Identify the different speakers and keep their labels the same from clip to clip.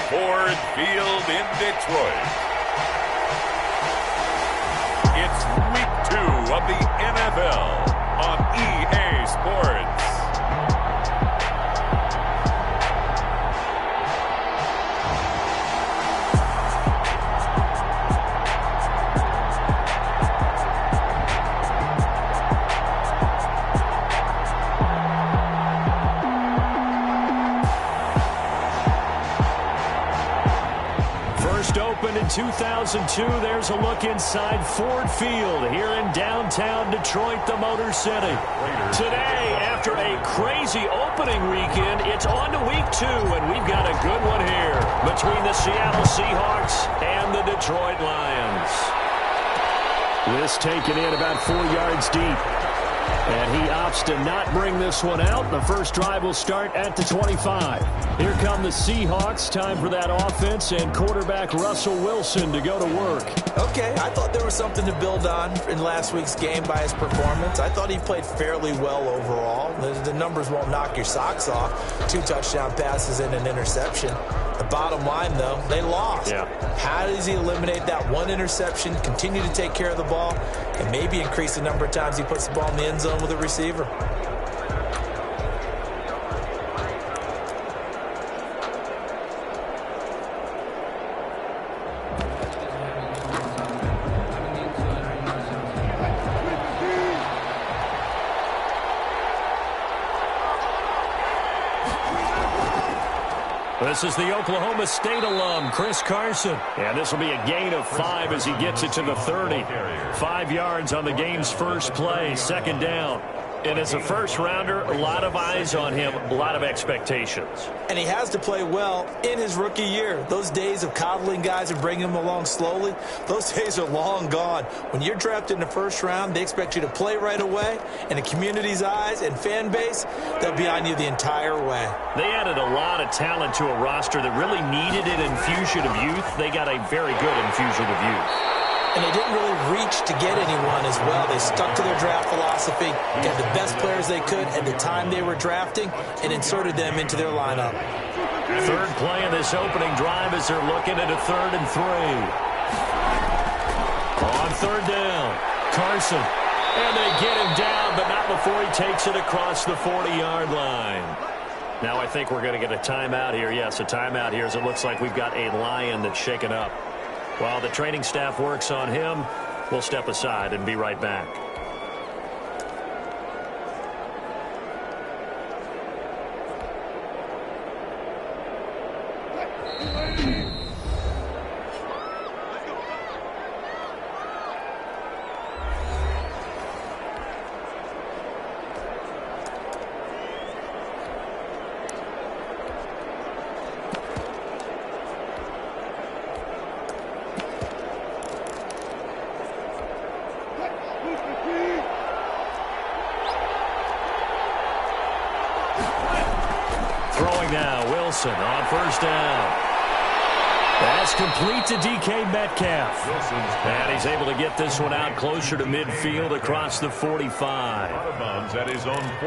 Speaker 1: Ford Field in Detroit. It's week 2 of the NFL on EA Sports.
Speaker 2: Opened in 2002, there's a look inside Ford Field here in downtown Detroit, the Motor City. Today, after a crazy opening weekend, it's on to week 2, and we've got a good one here between the Seattle Seahawks and the Detroit Lions. This taken in about 4 yards deep. And he opts to not bring this one out. The first drive will start at the 25. Here come the Seahawks. Time for that offense and quarterback Russell Wilson to go to work.
Speaker 3: Okay, I thought there was something to build on in last week's game by his performance. I thought he played fairly well overall. The numbers won't knock your socks off. 2 touchdown passes and an interception. The bottom line, though, they lost.
Speaker 2: Yeah.
Speaker 3: How does he eliminate that one interception, continue to take care of the ball, and maybe increase the number of times he puts the ball in the end zone with a receiver?
Speaker 2: This is the Oklahoma State alum, Chris Carson. And this will be a gain of 5 as he gets it to the 30. 5 yards on the game's first play, second down. And as a first-rounder, a lot of eyes on him, a lot of expectations.
Speaker 3: And he has to play well in his rookie year. Those days of coddling guys and bringing them along slowly, those days are long gone. When you're drafted in the first round, they expect you to play right away. And the community's eyes and fan base, they'll be on you the entire way.
Speaker 2: They added a lot of talent to a roster that really needed an infusion of youth. They got a very good infusion of youth.
Speaker 3: And they didn't really reach to get anyone as well. They stuck to their draft philosophy, got the best players they could at the time they were drafting, and inserted them into their lineup.
Speaker 2: Third play of this opening drive as they're looking at a 3rd and 3. On 3rd down, Carson. And they get him down, but not before he takes it across the 40-yard line. Now I think we're going to get a timeout here. Yes, a timeout here as it looks like we've got a Lion that's shaken up. While the training staff works on him, we'll step aside and be right back. On first down. That's complete to DK Metcalf. And he's able to get this one out closer to midfield across the 45.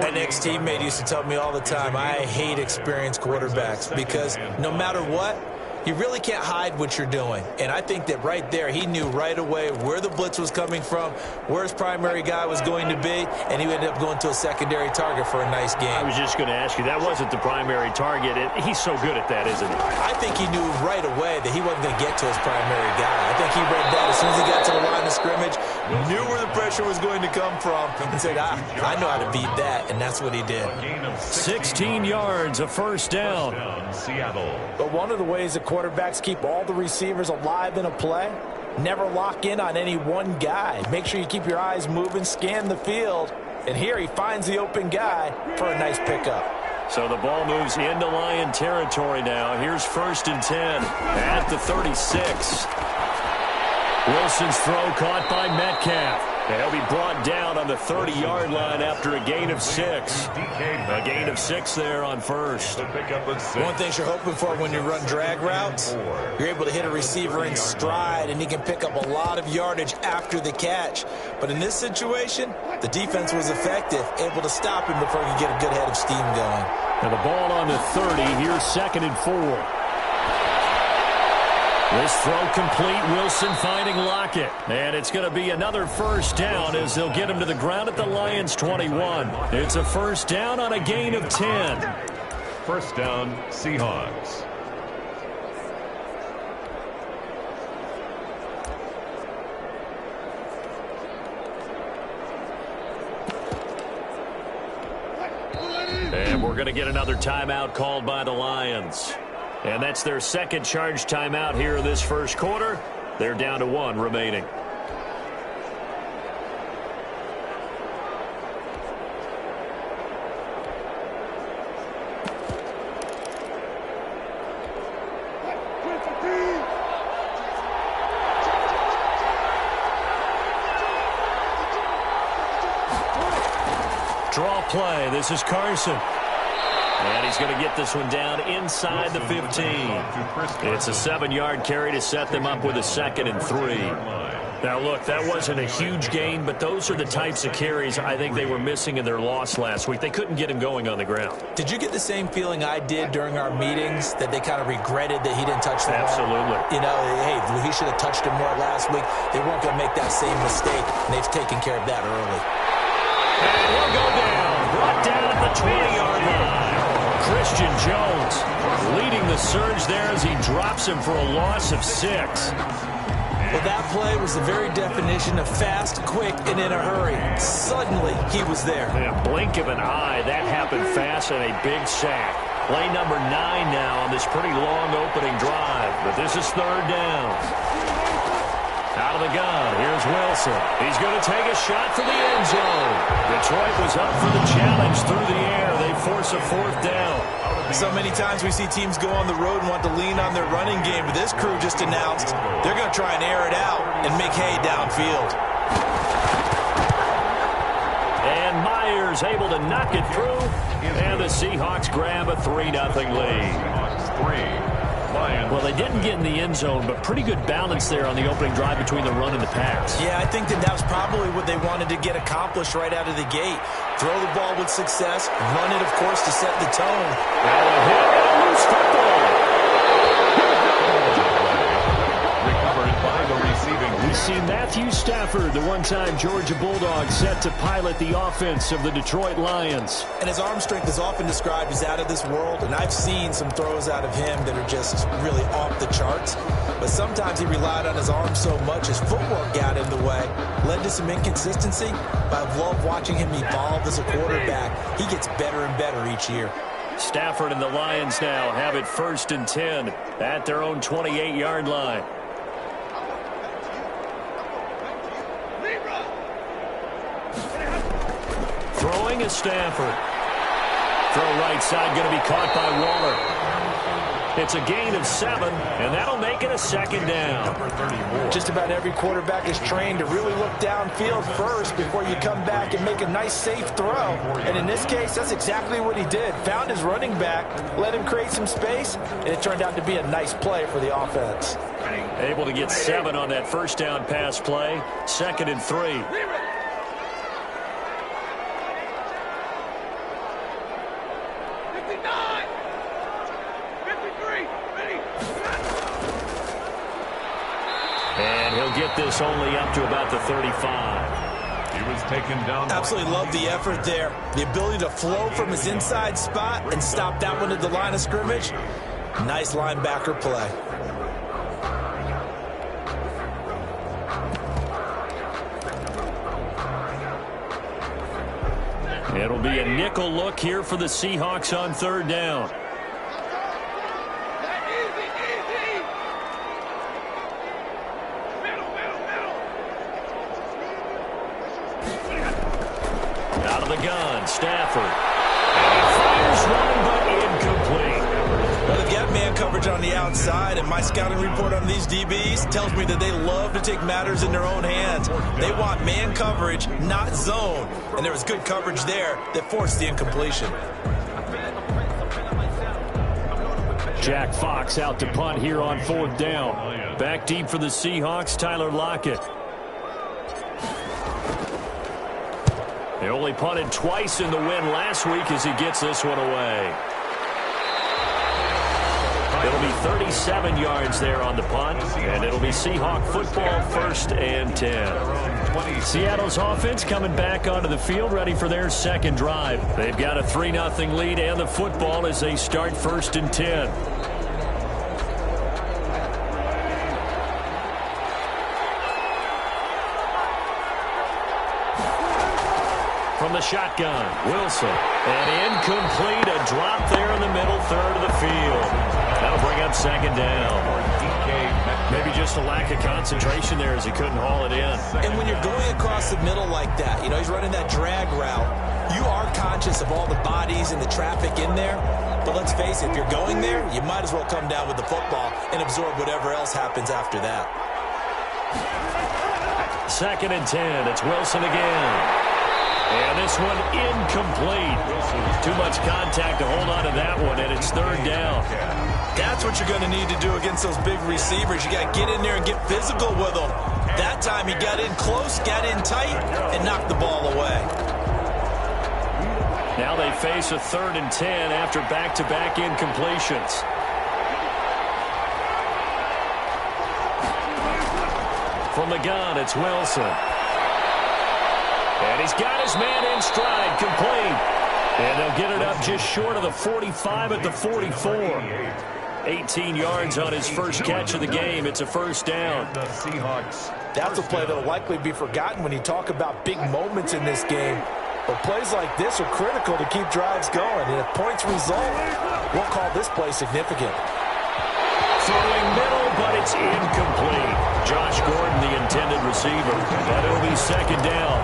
Speaker 3: An ex-teammate used to tell me all the time, I hate experienced quarterbacks because no matter what, you really can't hide what you're doing. And I think that right there, he knew right away where the blitz was coming from, where his primary guy was going to be, and he ended up going to a secondary target for a nice game.
Speaker 2: I was just going to ask you, that wasn't the primary target. He's so good at that, isn't he?
Speaker 3: I think he knew right away that he wasn't going to get to his primary guy. I think he read that as soon as he got to the line of scrimmage, knew where the pressure was going to come from, and said, I know how to beat that, and that's what he did.
Speaker 2: 16 yards, a first down.
Speaker 3: But one of the ways that quarterbacks keep all the receivers alive in a play, never lock in on any one guy. Make sure you keep your eyes moving, scan the field, and here he finds the open guy for a nice pickup.
Speaker 2: So the ball moves into Lion territory now. Here's 1st and 10 at the 36. Wilson's throw caught by Metcalf. And he'll be brought down on the 30-yard line after a gain of 6. A gain of 6 there on first.
Speaker 3: One thing you're hoping for when you run drag routes, you're able to hit a receiver in stride, and he can pick up a lot of yardage after the catch. But in this situation, the defense was effective, able to stop him before he could get a good head of steam going.
Speaker 2: And the ball on the 30. Here's 2nd and 4. This throw complete. Wilson finding Lockett. And it's going to be another first down as they'll get him to the ground at the Lions' 21. It's a first down on a gain of 10.
Speaker 1: First down, Seahawks.
Speaker 2: And we're going to get another timeout called by the Lions. And that's their second charge timeout here in this first quarter. They're down to 1 remaining. Draw play. This is Carson. And he's going to get this one down inside the 15. It's a 7-yard carry to set them up with a 2nd and 3. Now, look, that wasn't a huge gain, but those are the types of carries I think they were missing in their loss last week. They couldn't get him going on the ground.
Speaker 3: Did you get the same feeling I did during our meetings, that they kind of regretted that he didn't touch the ball?
Speaker 2: Absolutely.
Speaker 3: You know, hey, he should have touched him more last week. They weren't going to make that same mistake, and they've taken care of that early.
Speaker 2: And he'll go down. Brought down at the 20-yard line. Christian Jones leading the surge there as he drops him for a loss of 6.
Speaker 3: Well, that play was the very definition of fast, quick, and in a hurry. Suddenly, he was there.
Speaker 2: In a blink of an eye, that happened fast and a big sack. Play number 9 now on this pretty long opening drive. But this is 3rd down. Out of the gun, here's Wilson. He's going to take a shot for the end zone. Detroit was up for the challenge through the air. They force a 4th down.
Speaker 3: So many times we see teams go on the road and want to lean on their running game, but this crew just announced they're going to try and air it out and make hay downfield.
Speaker 2: And Myers able to knock it through, and the Seahawks grab a 3-0 lead. Well, they didn't get in the end zone, but pretty good balance there on the opening drive between the run and the pass.
Speaker 3: Yeah, I think that was probably what they wanted to get accomplished right out of the gate. Throw the ball with success, run it, of course, to set the tone.
Speaker 2: Now a hit and a loose football.
Speaker 1: Recovered by the receiving.
Speaker 2: We see Matthew Stafford, the one-time Georgia Bulldog, set to pilot the offense of the Detroit Lions.
Speaker 3: And his arm strength is often described as out of this world, and I've seen some throws out of him that are just really off the charts. But sometimes he relied on his arm so much his footwork got in the way, led to some inconsistency. But I love watching him evolve as a quarterback. He gets better and better each year.
Speaker 2: Stafford and the Lions now have it 1st and 10 at their own 28-yard line. Throwing is Stafford. Throw right side, going to be caught by Waller. It's a gain of 7, and that'll make it a 2nd down.
Speaker 3: Just about every quarterback is trained to really look downfield first before you come back and make a nice, safe throw. And in this case, that's exactly what he did. Found his running back, let him create some space, and it turned out to be a nice play for the offense.
Speaker 2: Able to get 7 on that first down pass play. 2nd and 3. And he'll get this only up to about the 35.
Speaker 1: He was taken down.
Speaker 3: Absolutely love the effort there. The ability to flow from his inside spot and stop that one at the line of scrimmage. Nice linebacker play.
Speaker 2: It'll be a nickel look here for the Seahawks on 3rd down. Out of the gun, Stafford. And he fires one, but incomplete.
Speaker 3: Well, they've got man coverage on the outside, and my scouting report on these DBs tells me that they love to take matters in their own hands. They want man coverage, not zone. And there was good coverage there that forced the incompletion.
Speaker 2: Jack Fox out to punt here on 4th down. Back deep for the Seahawks, Tyler Lockett. They only punted twice in the win last week as he gets this one away. It'll be 37 yards there on the punt, and it'll be Seahawk football, 1st and 10. Seattle's offense coming back onto the field, ready for their second drive. They've got a 3-0 lead and the football as they start 1st and 10. From the shotgun, Wilson. And incomplete, a drop there in the middle third of the field. That'll bring up 2nd down. Maybe just a lack of concentration there as he couldn't haul it in.
Speaker 3: And when you're going across the middle like that, he's running that drag route, you are conscious of all the bodies and the traffic in there. But let's face it, if you're going there, you might as well come down with the football and absorb whatever else happens after that.
Speaker 2: 2nd and 10, it's Wilson again. And this one incomplete. Too much contact to hold on to that one, and it's 3rd down.
Speaker 3: That's what you're going to need to do against those big receivers. You got to get in there and get physical with them. That time he got in close, got in tight, and knocked the ball away.
Speaker 2: Now they face a 3rd and 10 after back-to-back incompletions. From the gun, it's Wilson. And he's got his man in stride, complete. And they'll get it up just short of the 45 at the 44. 18 yards on his first catch of the game. It's a 1st down.
Speaker 3: That's a play that will likely be forgotten when you talk about big moments in this game. But plays like this are critical to keep drives going. And if points result, we'll call this play significant.
Speaker 2: Throwing middle, but it's incomplete. Josh Gordon, the intended receiver. But it'll be 2nd down.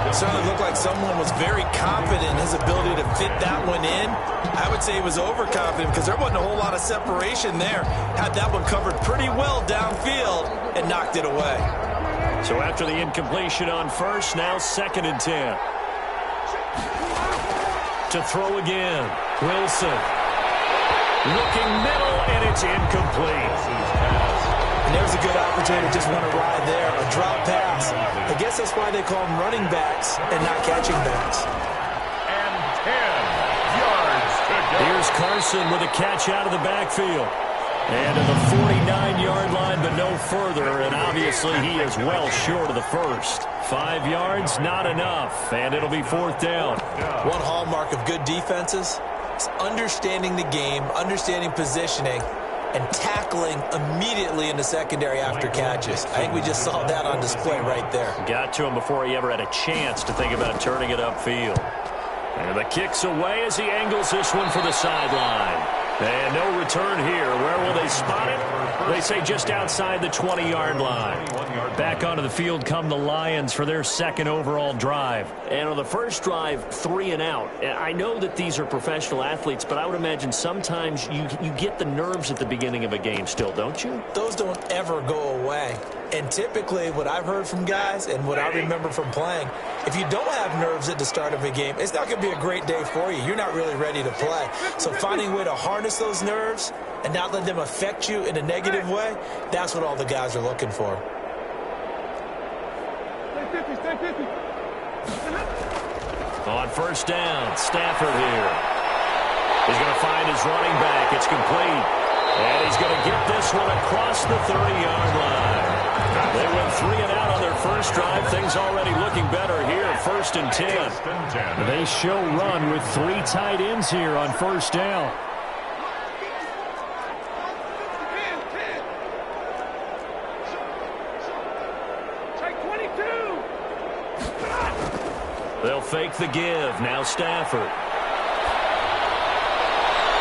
Speaker 3: It certainly looked like someone was very confident in his ability to fit that one in. I would say he was overconfident because there wasn't a whole lot of separation there. Had that one covered pretty well downfield and knocked it away.
Speaker 2: So after the incompletion on 1st, now 2nd and 10. To throw again, Wilson. Looking middle, and it's incomplete.
Speaker 3: And there's a good opportunity to just want to ride there. A drop pass. I guess that's why they call them running backs and not catching backs.
Speaker 1: And 10 yards to go.
Speaker 2: Here's Carson with a catch out of the backfield. And to the 49-yard line, but no further. And obviously he is well short of the first. 5 yards, not enough. And it'll be 4th down.
Speaker 3: One hallmark of good defenses is understanding the game, understanding positioning, and tackling immediately in the secondary after catches. I think we just saw that on display right there.
Speaker 2: Got to him before he ever had a chance to think about turning it upfield. And the kick's away as he angles this one for the sideline. And no return here. Where will they spot it? They say just outside the 20-yard line. Back onto the field come the Lions for their 2nd overall drive. And on the first drive, 3 and out. I know that these are professional athletes, but I would imagine sometimes you get the nerves at the beginning of a game still, don't you?
Speaker 3: Those don't ever go away. And typically what I've heard from guys and what I remember from playing, if you don't have nerves at the start of a game, it's not going to be a great day for you. You're not really ready to play. So finding a way to harness those nerves and not let them affect you in a negative way, that's what all the guys are looking for.
Speaker 2: On 1st down, Stafford here. He's going to find his running back. It's complete. And he's going to get this one across the 30-yard line. They went 3 and out on their first drive. Things already looking better here. 1st and 10. They show run with 3 tight ends here on 1st down. They'll fake the give. Now Stafford.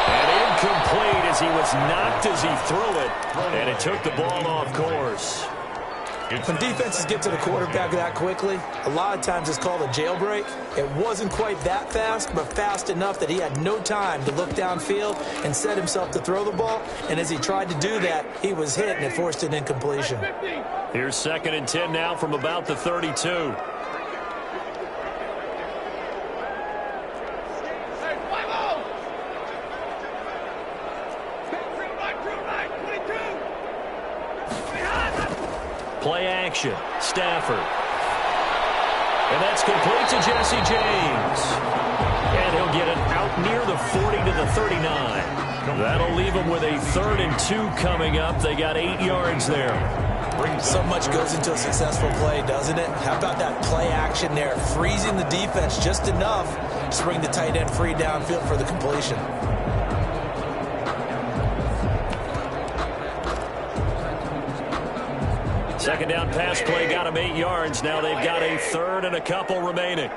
Speaker 2: And incomplete as he was knocked as he threw it. And it took the ball off course.
Speaker 3: When defenses get to the quarterback that quickly, a lot of times it's called a jailbreak. It wasn't quite that fast, but fast enough that he had no time to look downfield and set himself to throw the ball. And as he tried to do that, he was hit, and it forced an incompletion.
Speaker 2: Here's 2nd and 10 now from about the 32. Play action. Stafford. And that's complete to Jesse James. And he'll get it out near the 40 to the 39. That'll leave them with a 3rd and 2 coming up. They got 8 yards there.
Speaker 3: So much goes into a successful play, doesn't it? How about that play action there? Freezing the defense just enough to bring the tight end free downfield for the completion.
Speaker 2: Second down pass play got them 8 yards. Now they've got a 3rd and a couple remaining.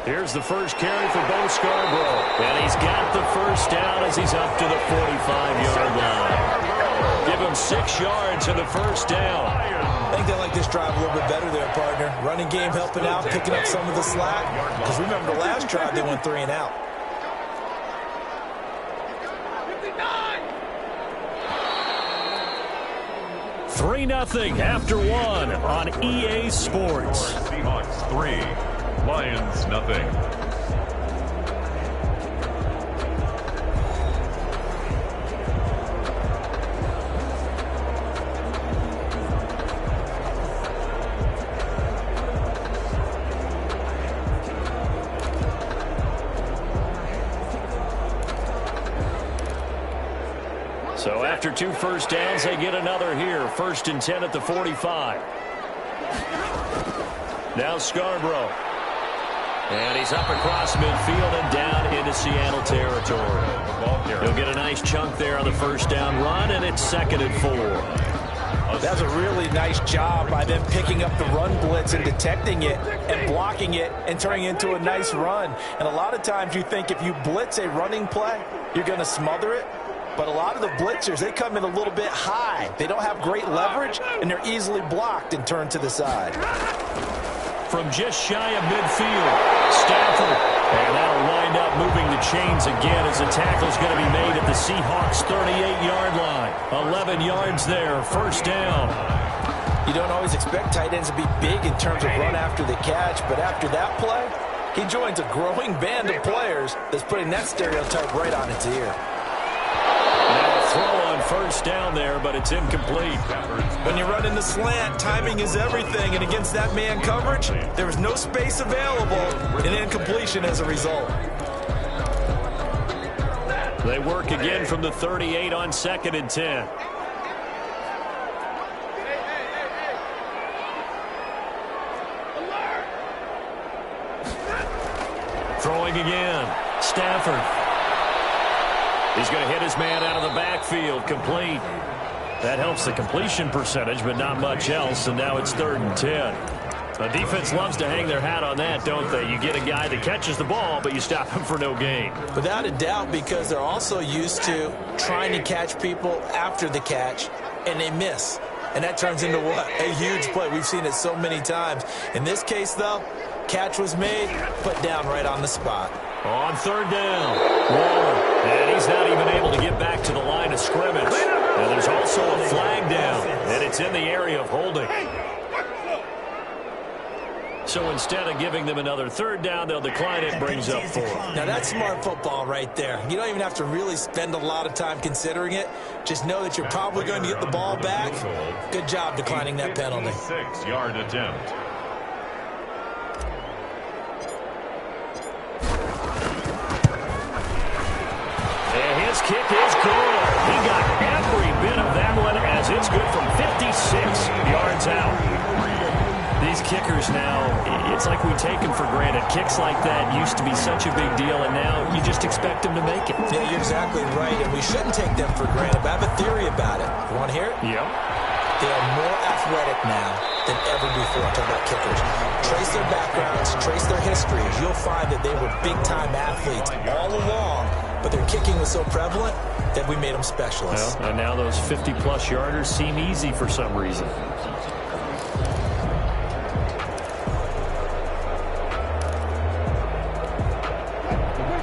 Speaker 2: Here's the first carry for Bo Scarborough. And he's got the first down as he's up to the 45-yard line. Give him 6 yards and a first down.
Speaker 3: I think they like this drive a little bit better there, partner. Running game helping out, picking up some of the slack. Because remember the last drive, they went 3 and out.
Speaker 2: 3-0 after 1 on EA Sports.
Speaker 1: Seahawks 3, Lions nothing.
Speaker 2: So after 2 first downs, they get another here. 1st and 10 at the 45. Now Scarborough. And he's up across midfield and down into Seattle territory. He'll get a nice chunk there on the first down run, and it's 2nd and 4.
Speaker 3: That's a really nice job by them picking up the run blitz and detecting it and blocking it and turning it into a nice run. And a lot of times you think if you blitz a running play, you're going to smother it. But a lot of the blitzers, they come in a little bit high. They don't have great leverage, and they're easily blocked and turned to the side.
Speaker 2: From just shy of midfield, Stafford. And that'll wind up moving the chains again as the tackle's going to be made at the Seahawks' 38-yard line. 11 yards there, first down.
Speaker 3: You don't always expect tight ends to be big in terms of run after the catch, but after that play, he joins a growing band of players that's putting that stereotype right on its ear.
Speaker 2: Now a throw on first down there, but it's incomplete.
Speaker 3: When you run in the slant, timing is everything, and against that man coverage, there was no space available, and incompletion as a result.
Speaker 2: They work again from the 38 on 2nd and 10. Throwing again, Stafford. He's going to hit his man out of the backfield, complete. That helps the completion percentage, but not much else, and now it's 3rd and 10. The defense loves to hang their hat on that, don't they? You get a guy that catches the ball, but you stop him for no gain.
Speaker 3: Without a doubt, because they're also used to trying to catch people after the catch, and they miss. And that turns into what? A huge play. We've seen it so many times. In this case, though, catch was made, put down right on the spot.
Speaker 2: On 3rd down, Waller, and he's not even able to get back to the line of scrimmage. And there's also a flag down, and it's in the area of holding. So instead of giving them another 3rd down, they'll decline it, brings up 4.
Speaker 3: Now that's smart football right there. You don't even have to really spend a lot of time considering it. Just know that you're probably going to get the ball back. Good job declining that penalty.
Speaker 1: 6-yard attempt.
Speaker 2: His kick is good. He got every bit of that one as it's good from 56 yards out. These kickers now, it's like we take them for granted. Kicks like that used to be such a big deal, and now you just expect them to make it.
Speaker 3: Yeah, you're exactly right, and we shouldn't take them for granted. But I have a theory about it. You want to hear it?
Speaker 2: Yep.
Speaker 3: They are more athletic now than ever before. I'm talking about kickers. Trace their backgrounds, trace their histories. You'll find that they were big-time athletes all along. But their kicking was so prevalent that we made them specialists.
Speaker 2: Well, and now those 50-plus yarders seem easy for some reason.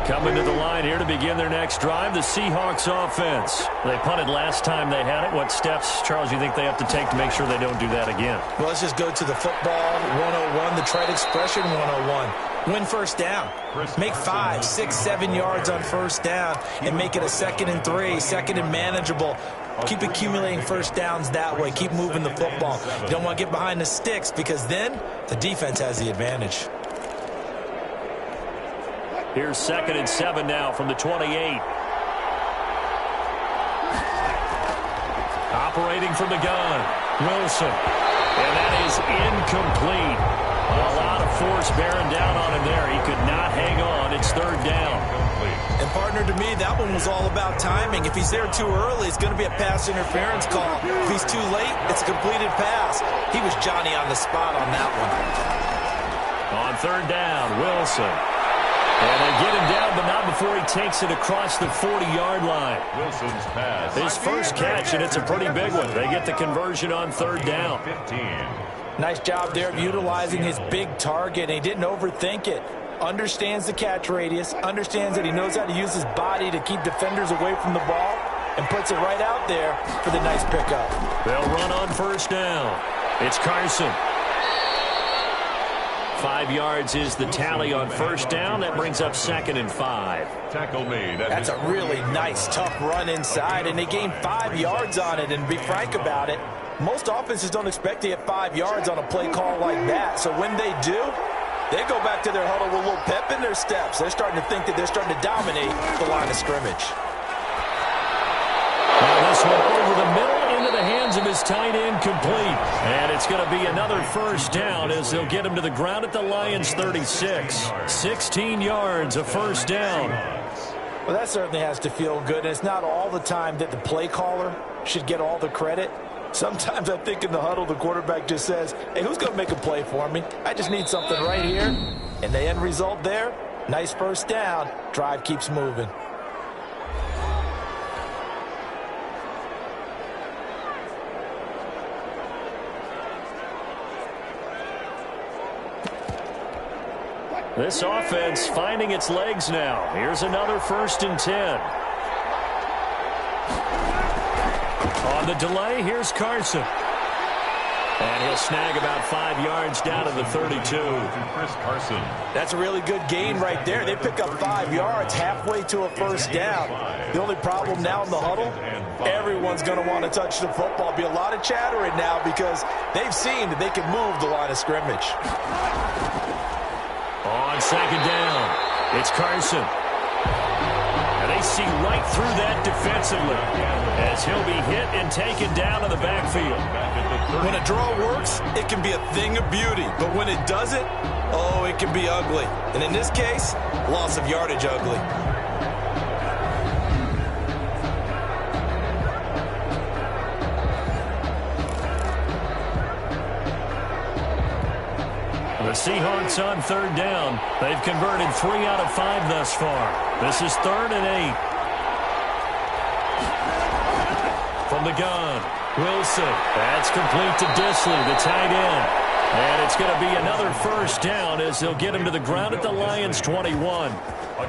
Speaker 2: Coming to the line here to begin their next drive, the Seahawks offense. They punted last time they had it. What steps, Charles, you think they have to take to make sure they don't do that again?
Speaker 3: Well, let's just go to the football 101, the trite expression 101. Win first down. Make 5, 6, 7 yards on first down and make it a 2nd and 3, 2nd and manageable. Keep accumulating first downs that way. Keep moving the football. You don't want to get behind the sticks because then the defense has the advantage.
Speaker 2: Here's 2nd and 7 now from the 28. Operating from the gun, Wilson. And that is incomplete. A lot of force bearing down on him there. He could not hang on. It's 3rd down.
Speaker 3: And, partner, to me, that one was all about timing. If he's there too early, it's going to be a pass interference call. If he's too late, it's a completed pass. He was Johnny on the spot on that one.
Speaker 2: On 3rd down, Wilson. And they get him down, but not before he takes it across the 40-yard line.
Speaker 1: Wilson's pass.
Speaker 2: His first catch, and it's a pretty big one. They get the conversion on 3rd down.
Speaker 1: 15.
Speaker 3: Nice job there of utilizing his big target. He didn't overthink it. Understands the catch radius, understands that he knows how to use his body to keep defenders away from the ball, and puts it right out there for the nice pickup.
Speaker 2: They'll run on 1st down. It's Carson. 5 yards is the tally on 1st down. That brings up 2nd and 5.
Speaker 1: Tackle made.
Speaker 3: That's a really nice, tough run inside, and they gained 5 yards on it. And to be frank about it, most offenses don't expect to get 5 yards on a play call like that. So when they do, they go back to their huddle with a little pep in their steps. They're starting to think that they're starting to dominate the line of scrimmage.
Speaker 2: Now this one over the middle into the hands of his tight end, complete. And it's going to be another 1st down as they'll get him to the ground at the Lions' 36. 16 yards, a 1st down.
Speaker 3: Well, that certainly has to feel good. And it's not all the time that the play caller should get all the credit. Sometimes I think in the huddle, the quarterback just says, hey, who's going to make a play for me? I just need something right here. And the end result there, nice 1st down. Drive keeps moving.
Speaker 2: This offense finding its legs now. Here's another 1st and 10. On the delay, here's Carson. And he'll snag about 5 yards down to the 32.
Speaker 1: Chris Carson.
Speaker 3: That's a really good gain right there. They pick up 5 yards halfway to a 1st down. The only problem now in the huddle, everyone's going to want to touch the football. Be a lot of chattering now because they've seen that they can move the line of scrimmage.
Speaker 2: On 2nd down, it's Carson. And they see right through that defensively as he'll be hit and taken down in the backfield.
Speaker 3: When a draw works, it can be a thing of beauty. But when it doesn't, oh, it can be ugly. And in this case, loss of yardage ugly.
Speaker 2: The Seahawks on 3rd down. They've converted 3 out of 5 thus far. This is 3rd and 8. From the gun, Wilson. That's complete to Disley, the tight end. And it's going to be another 1st down as they'll get him to the ground at the Lions' 21.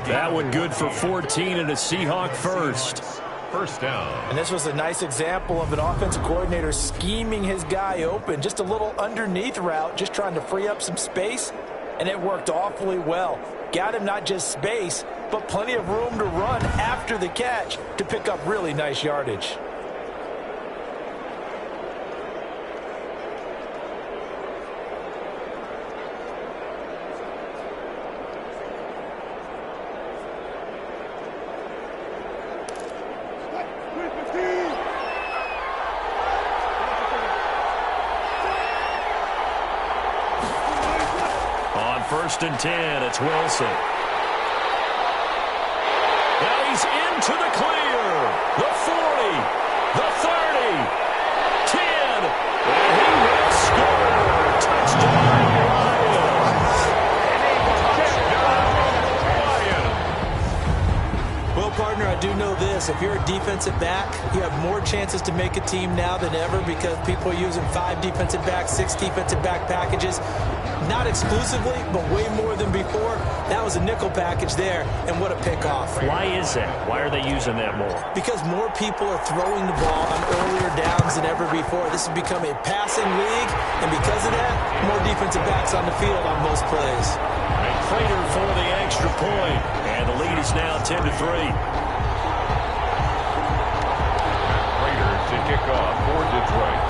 Speaker 2: That one good for 14 and a Seahawk 1st.
Speaker 1: 1st down.
Speaker 3: And this was a nice example of an offensive coordinator scheming his guy open. Just a little underneath route, just trying to free up some space, and it worked awfully well. Got him not just space, but plenty of room to run after the catch to pick up really nice yardage.
Speaker 2: On 1st and 10, it's Wilson. Now he's into the clear. The 40, the 30, 10, and he will score. Touchdown, Lions.
Speaker 3: Well, partner, I do know this. If you're a defensive back, you have more chances to make a team now than ever because people are using 5 defensive backs, 6 defensive back packages. Not exclusively, but way more than before. That was a nickel package there, and what a pickoff.
Speaker 2: Why is that? Why are they using that more?
Speaker 3: Because more people are throwing the ball on earlier downs than ever before. This has become a passing league, and because of that, more defensive backs on the field on most plays.
Speaker 2: Prater for the extra point. And the lead is now 10-3.
Speaker 1: Prater to kick off for Detroit.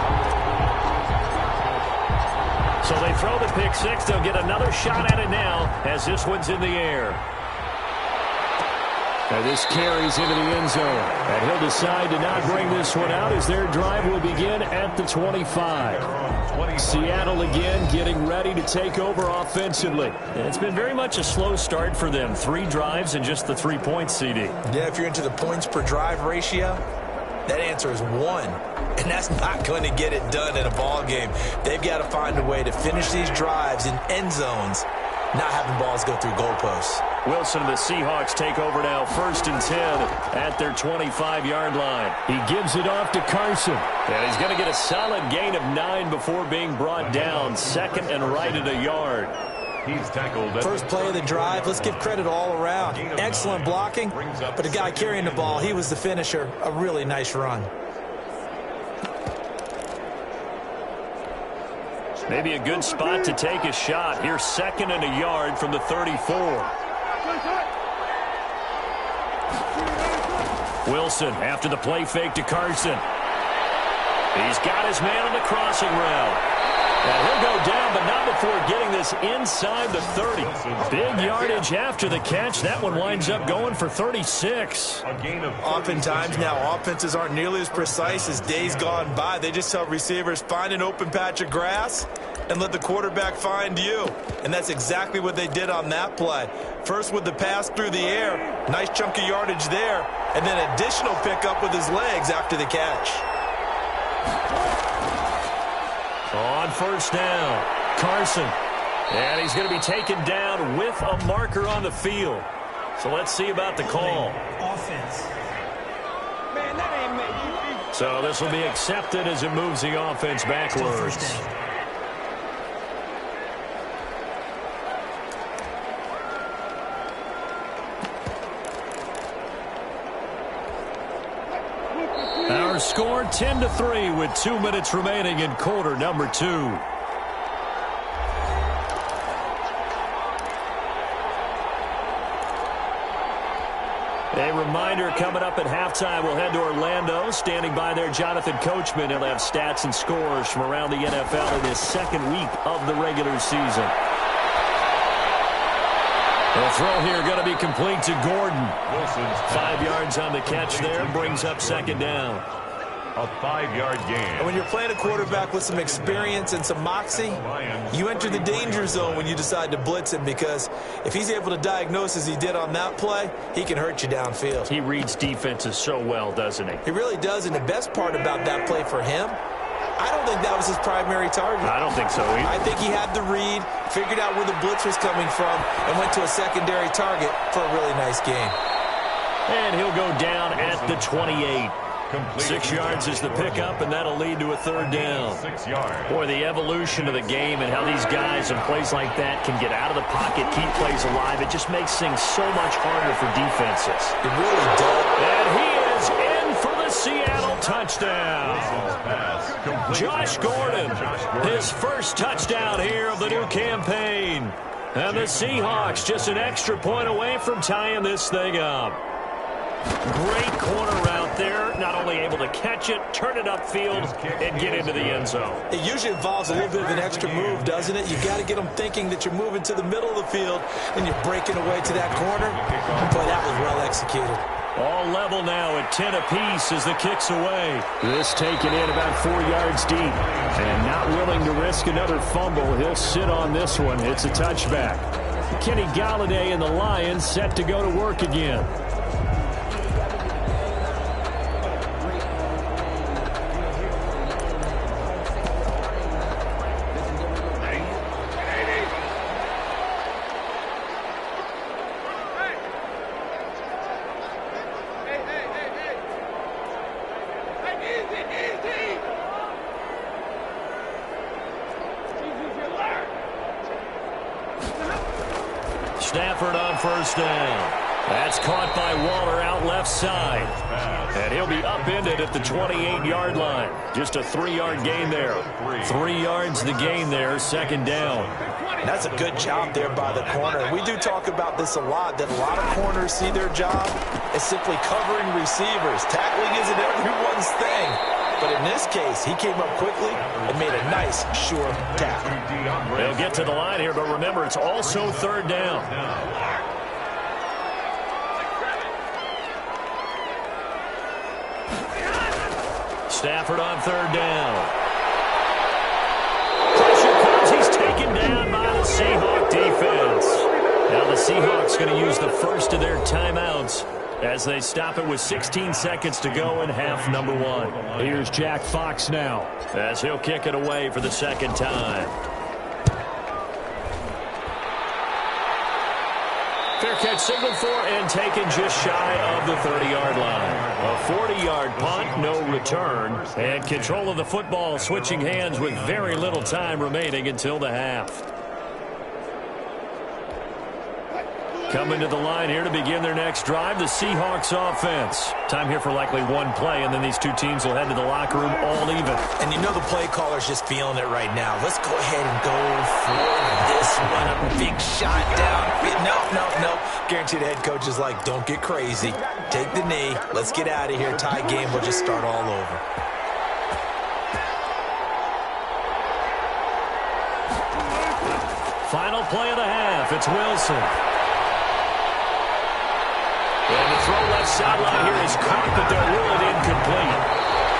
Speaker 2: So they throw the pick six. They'll get another shot at it now as this one's in the air. And this carries into the end zone. And he'll decide to not bring this one out as their drive will begin at the 25. Seattle again getting ready to take over offensively. And it's been very much a slow start for them. 3 drives and just the 3 points, CD.
Speaker 3: Yeah, if you're into the points per drive ratio, that answer is 1. And that's not going to get it done in a ball game. They've got to find a way to finish these drives in end zones, not having balls go through goalposts.
Speaker 2: Wilson and the Seahawks take over now, 1st and 10 at their 25-yard line. He gives it off to Carson. And he's going to get a solid gain of 9 before being brought down. 2nd and right at a yard.
Speaker 1: He's tackled.
Speaker 3: First play of the drive, let's give credit all around. Excellent blocking, but the guy carrying the ball, he was the finisher. A really nice run.
Speaker 2: Maybe a good spot to take a shot. Here's 2nd and a yard from the 34. Wilson after the play fake to Carson. He's got his man on the crossing route. And he'll go down, but not before getting this inside the 30. Big yardage after the catch. That one winds up going for 36.
Speaker 3: Oftentimes now offenses aren't nearly as precise as days gone by. They just tell receivers, find an open patch of grass and let the quarterback find you. And that's exactly what they did on that play. First with the pass through the air, nice chunk of yardage there, and then additional pickup with his legs after the catch.
Speaker 2: On 1st down, Carson. And he's going to be taken down with a marker on the field. So let's see about the call.
Speaker 4: Offense.
Speaker 2: So this will be accepted as it moves the offense backwards. Our score 10-3 with 2 minutes remaining in quarter number 2. A reminder coming up at halftime, we'll head to Orlando. Standing by there, Jonathan Coachman. He'll have stats and scores from around the NFL in his 2nd week of the regular season. The throw here going to be complete to Gordon. 5 yards on the catch there, brings up 2nd down.
Speaker 1: A 5-yard gain.
Speaker 3: And when you're playing a quarterback with some experience and some moxie, you enter the danger zone when you decide to blitz him, because if he's able to diagnose as he did on that play, he can hurt you downfield.
Speaker 2: He reads defenses so well, doesn't he?
Speaker 3: He really does, and the best part about that play for him, I don't think that was his primary target.
Speaker 2: I don't think so either.
Speaker 3: I think he had the read, figured out where the blitz was coming from, and went to a secondary target for a really nice gain.
Speaker 2: And he'll go down at the 28. 6 yards is the pickup, and that'll lead to a 3rd down.
Speaker 1: 6 yards.
Speaker 2: Boy, the evolution of the game and how these guys in plays like that can get out of the pocket, keep plays alive, it just makes things so much harder for defenses.
Speaker 3: It really does.
Speaker 2: And he is in for the Seattle touchdown. Josh Gordon, his first touchdown here of the new campaign. And the Seahawks just an extra point away from tying this thing up. Great corner route there. Not only able to catch it, turn it upfield, and get into the end zone.
Speaker 3: It usually involves a little bit of an extra move, doesn't it? You've got to get them thinking that you're moving to the middle of the field, and you're breaking away to that corner. Boy, that was well executed.
Speaker 2: All level now at 10 apiece as the kick's away. This taken in about 4 yards deep. And not willing to risk another fumble. He'll sit on this one. It's a touchback. Kenny Galladay and the Lions set to go to work again. Stafford on 1st down. That's caught by Waller out left side. And he'll be upended at the 28-yard line. Just a 3-yard gain there. 3 yards the gain there, second down.
Speaker 3: That's a good job there by the corner. We do talk about this a lot, that a lot of corners see their job as simply covering receivers. Tackling isn't everyone's thing. But in this case, he came up quickly and made a nice, sure tackle.
Speaker 2: They'll get to the line here, but remember, it's also third down. Stafford on third down. Pressure comes. He's taken down by the Seahawks defense. Now the Seahawks going to use the first of their timeouts as they stop it with 16 seconds to go in half number 1. Here's Jack Fox now as he'll kick it away for the second time. Fair catch signaled for and taken just shy of the 30-yard line. A 40-yard punt, no return, and control of the football switching hands with very little time remaining until the half. Coming to the line here to begin their next drive, the Seahawks offense. Time here for likely one play, and then these two teams will head to the locker room all even.
Speaker 3: And you know the play caller's just feeling it right now. Let's go ahead and go for this one. A big shot down. No. Guaranteed the head coach is like, don't get crazy. Take the knee. Let's get out of here. Tie game. We'll just start all over.
Speaker 2: Final play of the half. It's Wilson. And the throw left sideline here is caught, but they're ruled incomplete.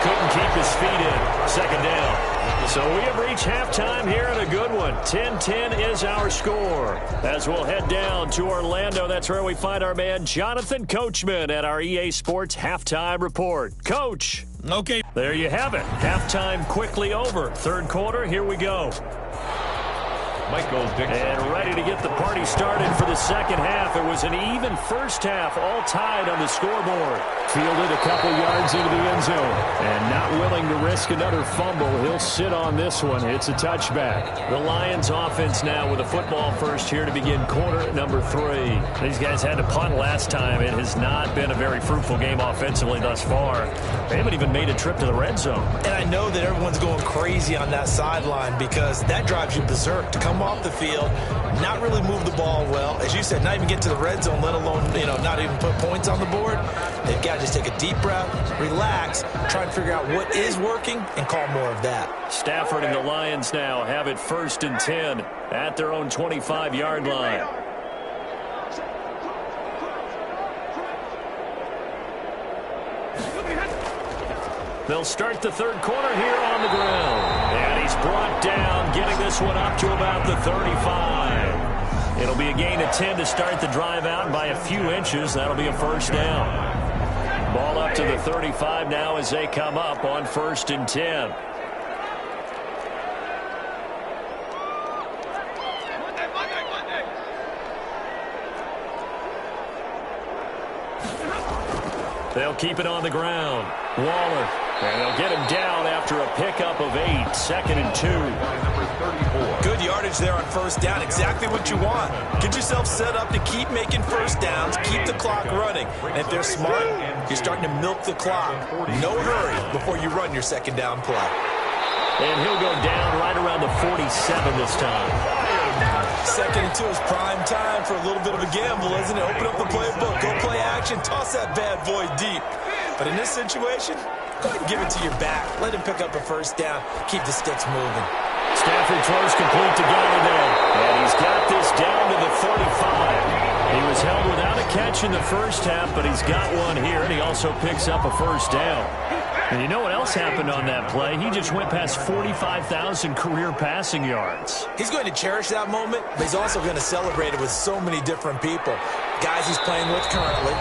Speaker 2: Couldn't keep his feet in. Second down. So we have reached halftime here in a good one. 10-10 is our score. As we'll head down to Orlando, that's where we find our man Jonathan Coachman at our EA Sports Halftime Report. Coach.
Speaker 4: Okay.
Speaker 2: There you have it. Halftime quickly over. Third quarter, here we go. And ready to get the party started for the second half. It was an even first half, all tied on the scoreboard. Fielded a couple yards into the end zone. And not willing to risk another fumble, he'll sit on this one. It's a touchback. The Lions offense now with a football first here to begin quarter number 3. These guys had to punt last time. It has not been a very fruitful game offensively thus far. They haven't even made a trip to the red zone.
Speaker 3: And I know that everyone's going crazy on that sideline because that drives you berserk to come off the field, not really move the ball well. As you said, not even get to the red zone, let alone, not even put points on the board. They've got to just take a deep breath, relax, try and figure out what is working, and call more of that.
Speaker 2: Stafford and the Lions now have it 1st and 10 at their own 25-yard line. They'll start the third quarter here on the ground. And he's brought down, getting this one up to about the 35. It'll be a gain of 10 to start the drive out by a few inches. That'll be a first down. Ball up to the 35 now as they come up on 1st and 10. They'll keep it on the ground. Waller. And they'll get him down after a pickup of 8. 2nd and 2.
Speaker 3: Good yardage there on first down. Exactly what you want. Get yourself set up to keep making first downs. Keep the clock running. And if they're smart, you're starting to milk the clock. No hurry before you run your second down play.
Speaker 2: And he'll go down right around the 47 this time.
Speaker 3: 2nd and 2 is prime time for a little bit of a gamble, isn't it? Open up the playbook. Go play action. Toss that bad boy deep. But in this situation, go ahead and give it to your back. Let him pick up a first down. Keep the sticks moving.
Speaker 2: Stafford throws complete to Galladay. And he's got this down to the 45. He was held without a catch in the first half, but he's got one here, and he also picks up a first down. And you know what else happened on that play? He just went past 45,000 career passing yards.
Speaker 3: He's going to cherish that moment, but he's also going to celebrate it with so many different people. Guys he's playing with currently,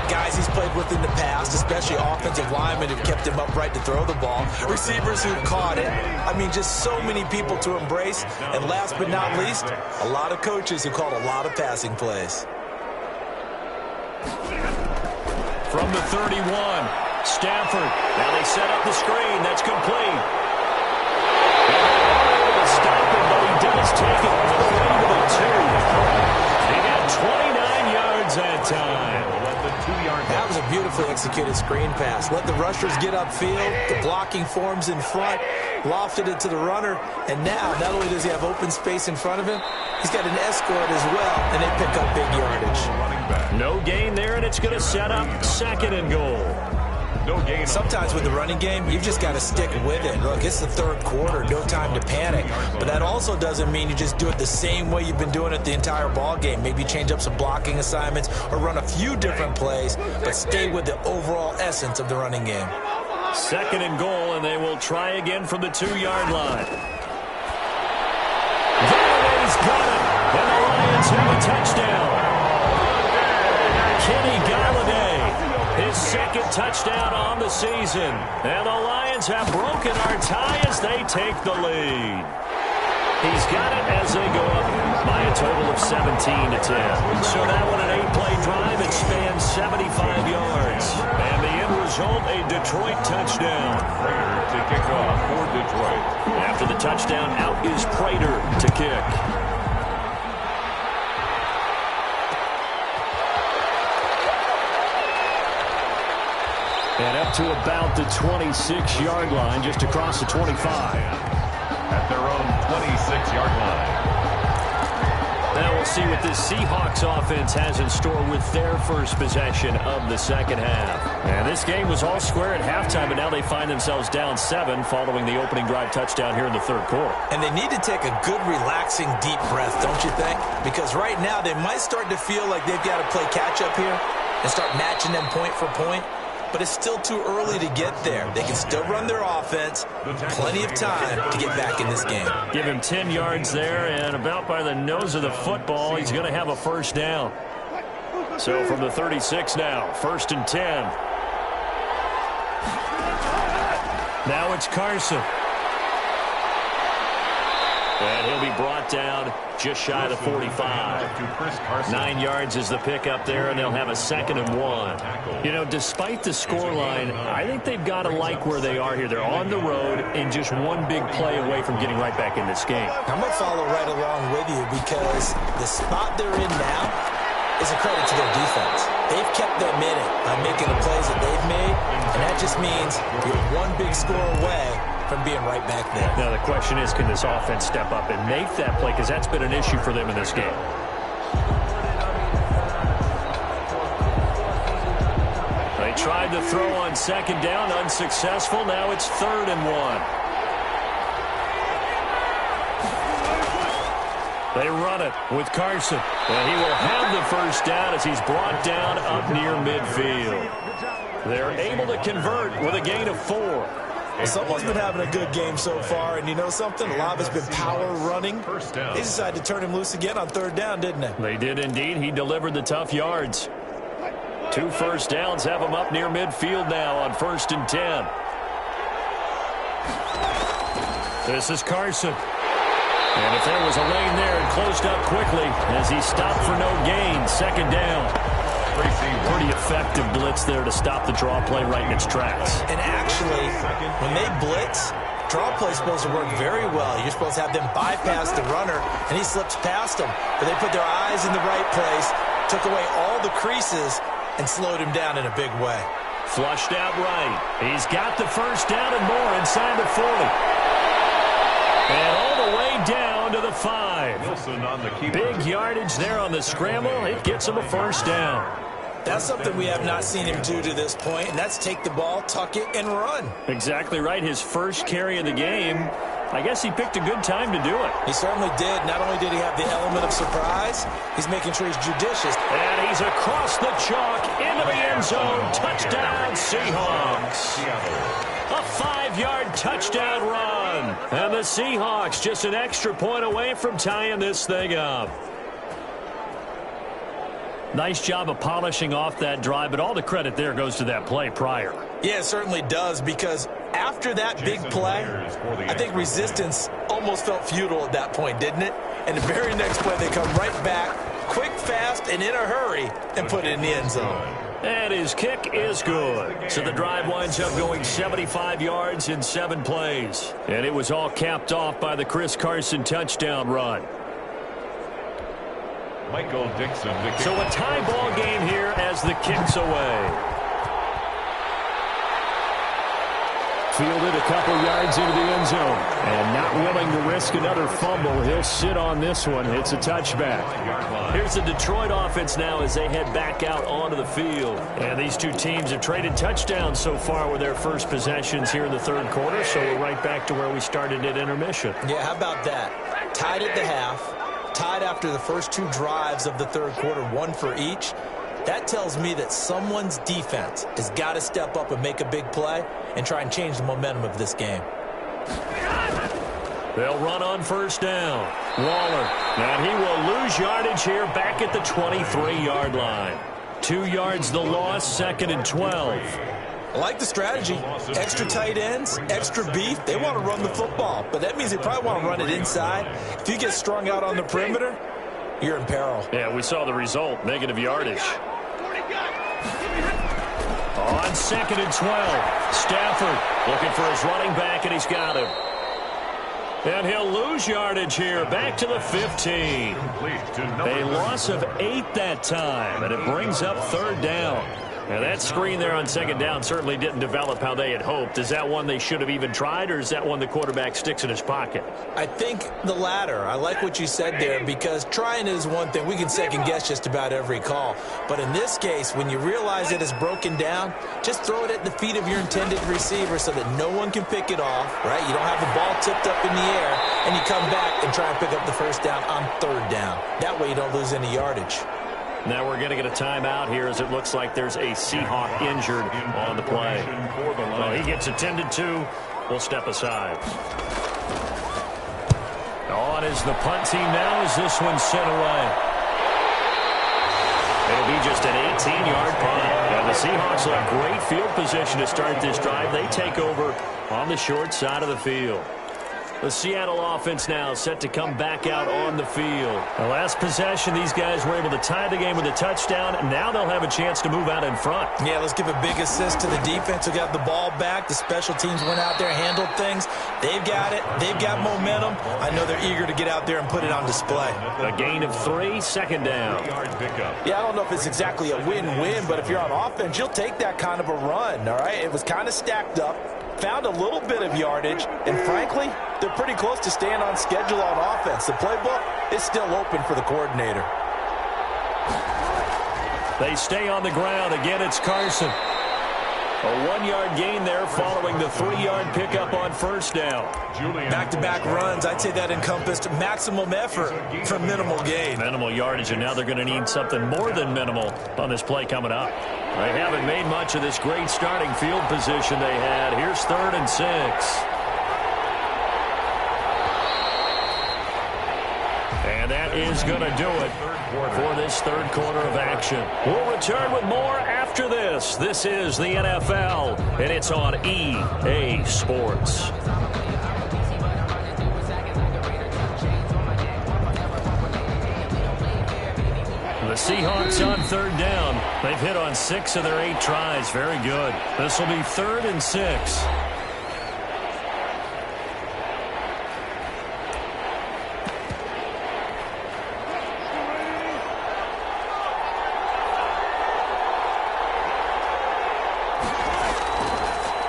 Speaker 3: guys he's played with in the past, especially offensive linemen who've kept him upright to throw the ball, receivers who've caught it. I mean, just so many people to embrace. And last but not least, a lot of coaches who called a lot of passing plays.
Speaker 2: From the 31, Stafford. Now they set up the screen. That's complete. And they're able to stop him, but he does take it all the way to the 2. He got 29 yards that time.
Speaker 3: That was a beautifully executed screen pass. Let the rushers get upfield. The blocking forms in front. Lofted it to the runner. And now, not only does he have open space in front of him, he's got an escort as well, and they pick up big yardage.
Speaker 2: No gain there, and it's going to set up 2nd and goal.
Speaker 3: Sometimes with the running game, you've just got to stick with it. Look, it's the 3rd quarter, no time to panic. But that also doesn't mean you just do it the same way you've been doing it the entire ball game. Maybe change up some blocking assignments or run a few different plays, but stay with the overall essence of the running game.
Speaker 2: 2nd and goal, and they will try again from the 2-yard line. Galladay's got it, and the Lions have a touchdown. Kenny Galladay, his 2nd touchdown on the season. And the Lions have broken our tie as they take the lead. He's got it as they go up by a total of 17-10. So that one an 8-play drive. It spans 75 yards. And the end result, a Detroit touchdown.
Speaker 1: Prater to kick off for Detroit.
Speaker 2: After the touchdown, out is Prater to kick. And up to about the 26-yard line, just across the 25.
Speaker 1: At their own 26-yard line.
Speaker 2: Now we'll see what this Seahawks offense has in store with their first possession of the 2nd half. And this game was all square at halftime, but now they find themselves down 7 following the opening drive touchdown here in the 3rd quarter.
Speaker 3: And they need to take a good, relaxing, deep breath, don't you think? Because right now they might start to feel like they've got to play catch-up here and start matching them point for point. But it's still too early to get there. They can still run their offense. Plenty of time to get back in this game.
Speaker 2: Give him 10 yards there, and about by the nose of the football, he's going to have a 1st down. So from the 36 now, 1st and 10. Now it's Carson. And he'll be brought down just shy of the 45. 9 yards is the pickup there, and they'll have a 2nd and 1. You know, despite the scoreline, I think they've got to like where they are here. They're on the road and just one big play away from getting right back in this game.
Speaker 3: I'm going to follow right along with you because the spot they're in now is a credit to their defense. They've kept them in it by making the plays that they've made, and that just means you're one big score away from being right back there.
Speaker 2: Now the question is, can this offense step up and make that play? Because that's been an issue for them in this game. They tried to throw on 2nd down, unsuccessful. Now it's 3rd and 1. They run it with Carson. And he will have the 1st down as he's brought down up near midfield. They're able to convert with a gain of 4.
Speaker 3: Well, someone's been having a good game so far, and you know something? A lot of it's been power running. They decided to turn him loose again on 3rd down, didn't they?
Speaker 2: They did indeed. He delivered the tough yards. 2 1st downs have him up near midfield now on 1st and 10. This is Carson. And if there was a lane there, it closed up quickly as he stopped for no gain. 2nd down. Pretty effective blitz there to stop the draw play right in its tracks.
Speaker 3: And actually, when they blitz, draw play is supposed to work very well. You're supposed to have them bypass the runner, and he slips past them. But they put their eyes in the right place, took away all the creases, and slowed him down in a big way.
Speaker 2: Flushed out right. He's got the 1st down and more inside the 40. And all the way down to the 5. Big yardage there on the scramble. It gets him a 1st down.
Speaker 3: That's something we have not seen him do to this point, and that's take the ball, tuck it, and run.
Speaker 2: Exactly right. His first carry of the game. I guess he picked a good time to do it.
Speaker 3: He certainly did. Not only did he have the element of surprise, he's making sure he's judicious.
Speaker 2: And he's across the chalk into the end zone. Touchdown, Seahawks. A 5-yard touchdown run. And the Seahawks just an extra point away from tying this thing up. Nice job of polishing off that drive, but all the credit there goes to that play prior.
Speaker 3: Yeah, it certainly does, because after that big play, I think resistance almost felt futile at that point, didn't it? And the very next play, they come right back, quick, fast, and in a hurry, and put it in the end zone.
Speaker 2: And his kick is good. So the drive winds up going 75 yards in 7 plays. And it was all capped off by the Chris Carson touchdown run.
Speaker 1: Michael Dixon.
Speaker 2: So a tie ball game here as the kick's away. Fielded a couple yards into the end zone. And not willing to risk another fumble. He'll sit on this one. It's a touchback. Here's the Detroit offense now as they head back out onto the field. And these two teams have traded touchdowns so far with their first possessions here in the third quarter. So we're right back to where we started at intermission.
Speaker 3: Yeah, how about that? Tied at the half. Tied after the first two drives of the third quarter, one for each. That tells me that someone's defense has got to step up and make a big play and try and change the momentum of this game.
Speaker 2: They'll run on first down. Waller. And he will lose yardage here back at the 23-yard line. 2 yards the loss, 2nd and 12.
Speaker 3: I like the strategy. Extra tight ends, extra beef. They want to run the football, but that means they probably want to run it inside. If you get strung out on the perimeter, you're in peril.
Speaker 2: Yeah, we saw the result, negative yardage. On 2nd and 12, Stafford looking for his running back, and he's got him. And he'll lose yardage here, back to the 15. A loss of 8 that time, and it brings up third down. Now that screen there on second down certainly didn't develop how they had hoped. Is that one they should have even tried, or is that one the quarterback sticks in his pocket?
Speaker 3: I think the latter. I like what you said there, because trying is one thing. We can second guess just about every call. But in this case, when you realize it is broken down, just throw it at the feet of your intended receiver so that no one can pick it off, right? You don't have the ball tipped up in the air, and you come back and try and pick up the first down on third down. That way you don't lose any yardage.
Speaker 2: Now we're going to get a timeout here as it looks like there's a Seahawk injured on the play. Well, he gets attended to. We'll step aside. On is the punt team now as this one's sent away. It'll be just an 18-yard punt. And the Seahawks will have great field position to start this drive. They take over on the short side of the field. The Seattle offense now set to come back out on the field. The last possession, these guys were able to tie the game with a touchdown. Now they'll have a chance to move out in front.
Speaker 3: Yeah, let's give a big assist to the defense who got the ball back. The special teams went out there, handled things. They've got it. They've got momentum. I know they're eager to get out there and put it on display.
Speaker 2: A gain of 3, second down.
Speaker 3: Yeah, I don't know if it's exactly a win-win, but if you're on offense, you'll take that kind of a run, all right? It was kind of stacked up. Found a little bit of yardage, and frankly, they're pretty close to staying on schedule on offense. The playbook is still open for the coordinator.
Speaker 2: They stay on the ground. Again, it's Carson. A 1-yard gain there following the 3-yard pickup on first down.
Speaker 3: Back-to-back runs, I'd say that encompassed maximum effort for minimal gain.
Speaker 2: Minimal yardage, and now they're going to need something more than minimal on this play coming up. They haven't made much of this great starting field position they had. Here's 3rd and 6. And that is going to do it for this third quarter of action. We'll return with more after this. This is the NFL, and it's on EA Sports. The Seahawks on third down. They've hit on 6 of their 8 tries. Very good. This will be 3rd and 6.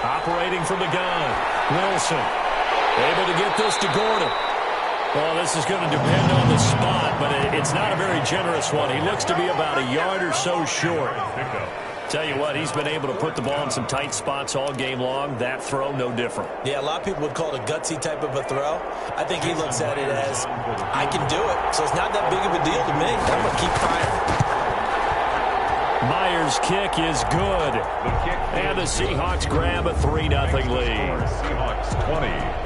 Speaker 2: Operating from the gun. Wilson able to get this to Gordon. Well, this is going to depend on the spot, but it's not a very generous one. He looks to be about a yard or so short. Tell you what, he's been able to put the ball in some tight spots all game long. That throw, no different. Yeah, a lot of people would call it a gutsy type of a throw. I think he looks at it as, I can do it, so it's not that big of a deal to me. I'm going to keep firing. Myers' kick is good. And the Seahawks grab a 3-0 lead.
Speaker 1: Seahawks 20.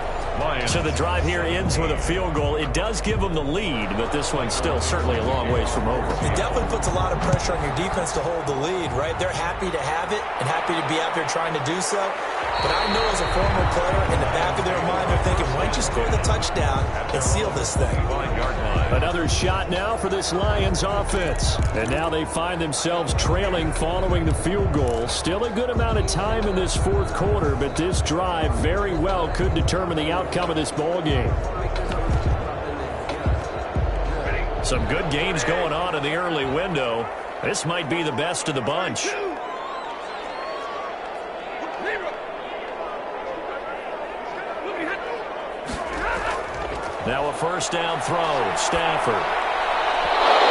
Speaker 2: So the drive here ends with a field goal. It does give them the lead, but this one's still certainly a long ways from over.
Speaker 3: It definitely puts a lot of pressure on your defense to hold the lead, right? They're happy to have it and happy to be out there trying to do so. But I know as a former player, in the back of their mind, they're thinking, why don't you score the touchdown and seal this thing?
Speaker 2: Another shot now for this Lions offense. And now they find themselves trailing following the field goal. Still a good amount of time in this fourth quarter, but this drive very well could determine the outcome of this ball game. Some good games going on in the early window. This might be the best of the bunch. Now a first down throw. Stafford.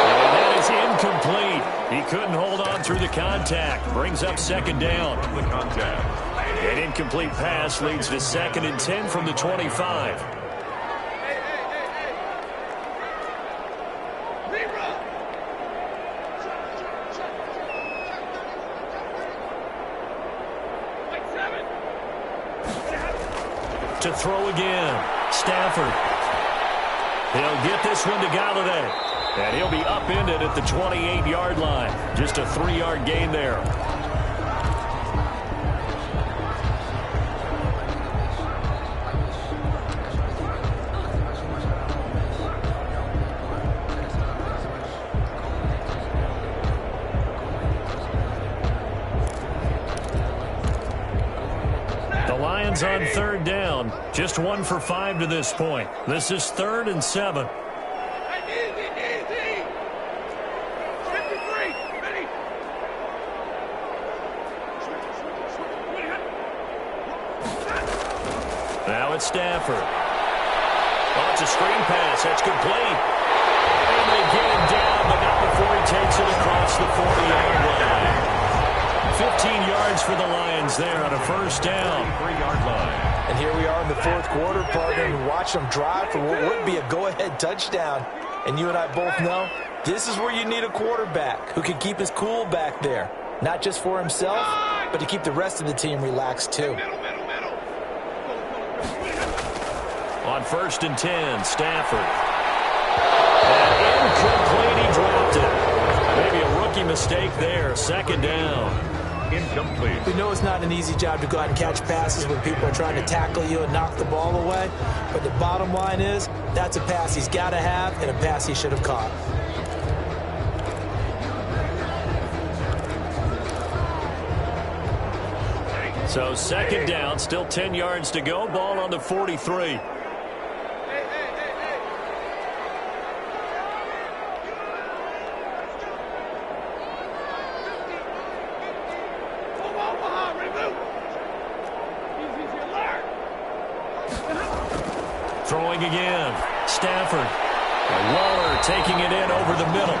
Speaker 2: And that is incomplete. He couldn't hold on through the contact. Brings up second down.
Speaker 1: The contact.
Speaker 2: An incomplete pass leads to 2nd and 10 from the 25. To throw again. Stafford. He'll get this one to Galladay. And he'll be upended at the 28-yard line. Just a 3-yard gain there. On 3rd down, just 1 for 5 to this point. This is 3rd and 7. Now it's Stafford. Oh, it's a screen pass. That's complete. And they get him down, but not before he takes it across the 40-yard line. 15 yards for the Lions there on a first down.
Speaker 1: 3-yard line.
Speaker 3: And here we are in the 4th quarter, partner, and watch them drive for what would be a go-ahead touchdown. And you and I both know this is where you need a quarterback who can keep his cool back there. Not just for himself, but to keep the rest of the team relaxed too.
Speaker 2: On 1st and 10, Stafford. And incomplete, he dropped it. Maybe a rookie mistake there, 2nd down.
Speaker 1: Incomplete.
Speaker 3: We know it's not an easy job to go out and catch passes when people are trying to tackle you and knock the ball away. But the bottom line is, that's a pass he's got to have and a pass he should have caught.
Speaker 2: So 2nd down, still 10 yards to go. Ball on the 43. Throwing again. Stafford. And Waller taking it in over the middle.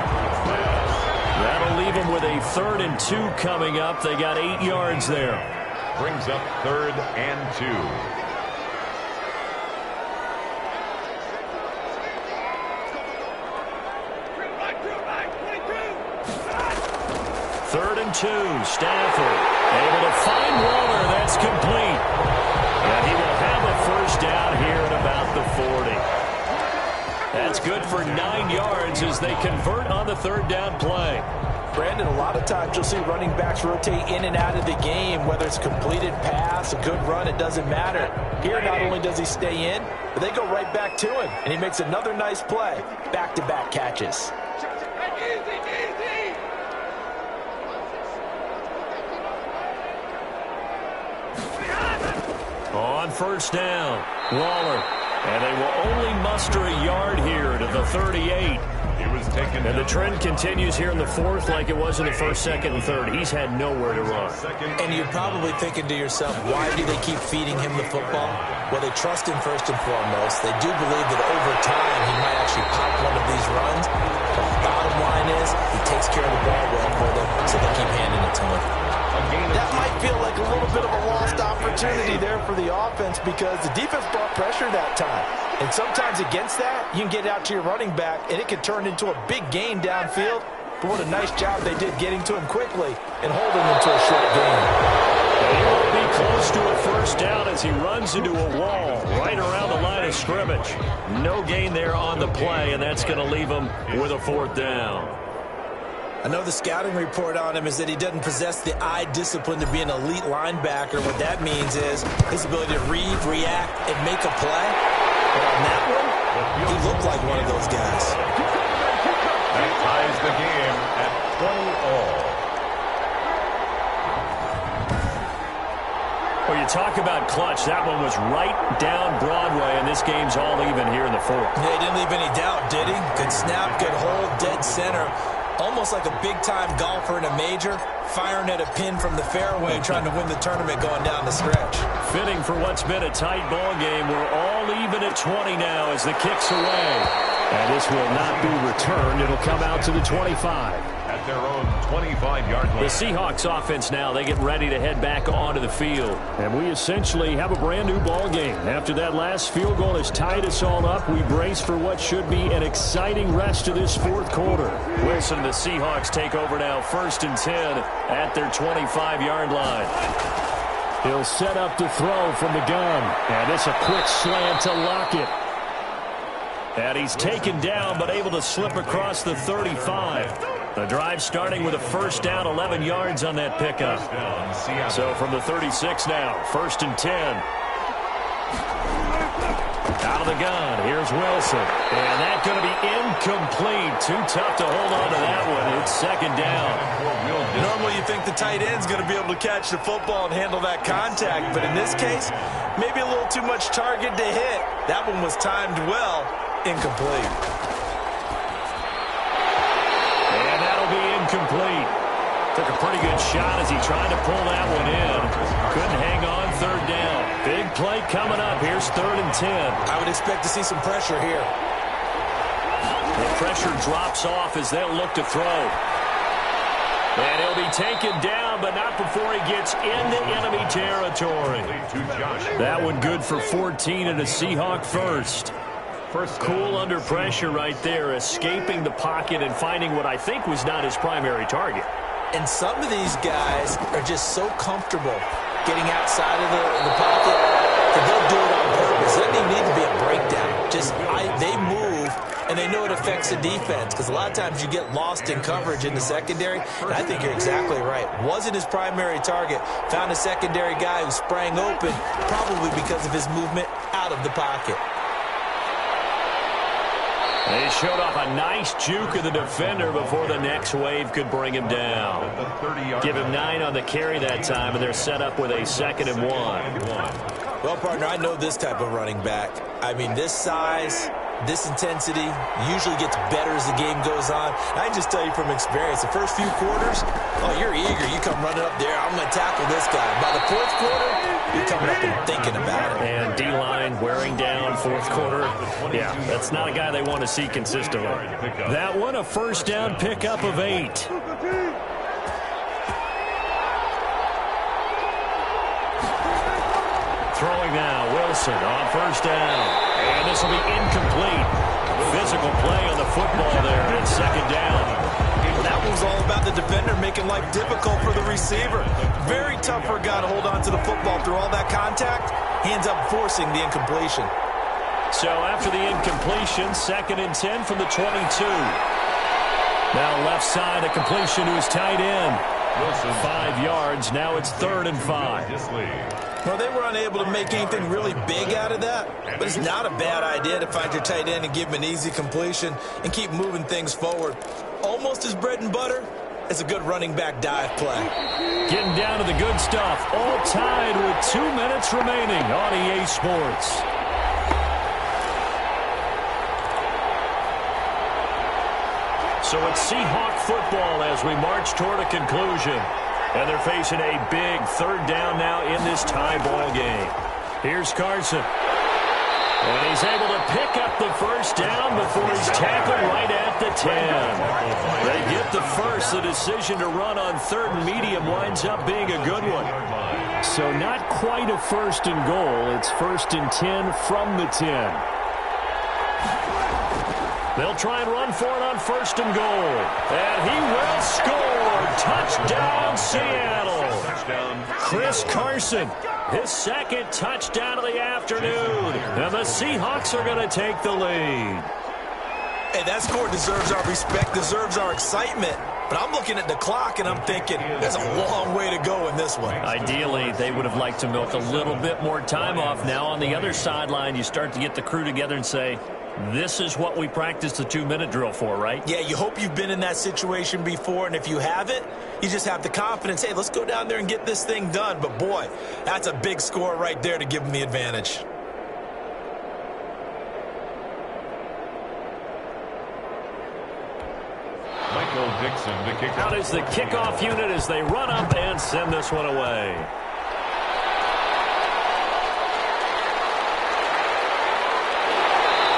Speaker 2: That'll leave him with a 3rd and 2 coming up. They got 8 yards there.
Speaker 1: Brings up 3rd and 2.
Speaker 2: 3rd and 2. Stafford able to find Waller. That's complete. And he will have a first down here at about the 40. That's good for 9 yards as they convert on the 3rd down play.
Speaker 3: Brandon, a lot of times you'll see running backs rotate in and out of the game, whether it's a completed pass, a good run, it doesn't matter. Here, not only does he stay in, but they go right back to him, and he makes another nice play. Back-to-back catches.
Speaker 2: On 1st down, Waller. And they will only muster a yard here to the 38.
Speaker 1: He was taken.
Speaker 2: And the trend continues here in the 4th like it was in the 1st, 2nd, and 3rd. He's had nowhere to run.
Speaker 3: And you're probably thinking to yourself, why do they keep feeding him the football? Well, they trust him first and foremost. They do believe that over time he might actually pop one of these runs. But the bottom line is he takes care of the ball well for them, so they keep handing it to him. That might feel like a little bit of a lost opportunity there for the offense because the defense brought pressure that time. And sometimes against that, you can get out to your running back, and it can turn into a big gain downfield. But what a nice job they did getting to him quickly and holding him to a short gain.
Speaker 2: He will be close to a first down as he runs into a wall right around the line of scrimmage. No gain there on the play, and that's going to leave him with a 4th down.
Speaker 3: I know the scouting report on him is that he doesn't possess the eye discipline to be an elite linebacker. What that means is his ability to read, react, and make a play. But on that one, he looked like one of those guys.
Speaker 1: That ties the game at 20 all.
Speaker 2: Well, you talk about clutch. That one was right down Broadway, and this game's all even here in the fourth.
Speaker 3: Yeah, he didn't leave any doubt, did he? Good snap, good hold, dead center. Almost like a big-time golfer in a major, firing at a pin from the fairway, trying to win the tournament going down the stretch.
Speaker 2: Fitting for what's been a tight ball game. We're all even at 20 now as the kick's away. And this will not be returned. It'll come out to the 25.
Speaker 1: At their own 25-yard line.
Speaker 2: The Seahawks offense now, they get ready to head back onto the field. And we essentially have a brand new ball game. After that last field goal has tied us all up, we brace for what should be an exciting rest of this fourth quarter. Wilson and the Seahawks take over now, 1st and 10 at their 25-yard line. He'll set up to throw from the gun. And it's a quick slant to Lockett. And he's taken down but able to slip across the 35. The drive starting with a 1st down, 11 yards on that pickup. So from the 36 now, 1st and 10. Out of the gun, here's Wilson. And that's going to be incomplete. Too tough to hold on to that one. It's 2nd down.
Speaker 3: Normally you think the tight end's going to be able to catch the football and handle that contact. But in this case, maybe a little too much target to hit. That one was timed well. Incomplete.
Speaker 2: And that'll be incomplete. Took a pretty good shot as he tried to pull that one in. Couldn't hang on, 3rd down. Big play coming up. Here's 3rd and 10.
Speaker 3: I would expect to see some pressure here.
Speaker 2: The pressure drops off as they'll look to throw. And he'll be taken down, but not before he gets into enemy territory. That one good for 14 and a Seahawk first. Cool under pressure right there, escaping the pocket and finding what I think was not his primary target.
Speaker 3: And some of these guys are just so comfortable getting outside of the pocket that they'll do it on purpose. It doesn't even need to be a breakdown. They move, and they know it affects the defense because a lot of times you get lost in coverage in the secondary. And I think you're exactly right. Wasn't his primary target. Found a secondary guy who sprang open, probably because of his movement out of the pocket.
Speaker 2: They showed off a nice juke of the defender before the next wave could bring him down. Give him 9 on the carry that time, and they're set up with a 2nd and 1.
Speaker 3: Well, partner, I know this type of running back. I mean, this size, this intensity usually gets better as the game goes on. I can just tell you from experience, the first few quarters, oh, you're eager. You come running up there, I'm going to tackle this guy. By the 4th quarter, you're coming up and thinking about it.
Speaker 2: And D-line wearing down 4th quarter. Yeah, that's not a guy they want to see consistently. That one, a 1st down pickup of 8. Throwing now, Wilson on 1st down. And this will be incomplete. Physical play on the football there, and 2nd down.
Speaker 3: That was all about the defender making life difficult for the receiver. Very tough for a guy to hold on to the football through all that contact. He ends up forcing the incompletion.
Speaker 2: So after the incompletion, 2nd and 10 from the 22. Now left side, a completion to his tight end. 5 yards, now it's 3rd and 5.
Speaker 3: Well, they were unable to make anything really big out of that, but it's not a bad idea to find your tight end and give him an easy completion and keep moving things forward. Almost as bread and butter as a good running back dive play.
Speaker 2: Getting down to the good stuff, all tied with 2 minutes remaining on EA Sports. So it's Seahawk football as we march toward a conclusion. And they're facing a big 3rd down now in this tie ball game. Here's Carson. And he's able to pick up the 1st down before he's tackled right at the 10. They get the first. The decision to run on 3rd and medium winds up being a good one. So not quite a 1st and goal. It's 1st and 10 from the 10. They'll try and run for it on 1st and goal. And he will score. Touchdown, Seattle. Chris Carson, his 2nd touchdown of the afternoon. And the Seahawks are going to take the lead.
Speaker 3: Hey, that score deserves our respect, deserves our excitement. But I'm looking at the clock, and I'm thinking, there's a long way to go in this one.
Speaker 2: Ideally, they would have liked to milk a little bit more time off. Now on the other sideline, you start to get the crew together and say, This is what we practiced the 2-minute drill for, right?
Speaker 3: Yeah, you hope you've been in that situation before, and if you haven't, you just have the confidence, hey, let's go down there and get this thing done. But, boy, that's a big score right there to give them the advantage.
Speaker 1: Michael Dixon, the kickoff.
Speaker 2: Out is the kickoff unit as they run up and send this one away.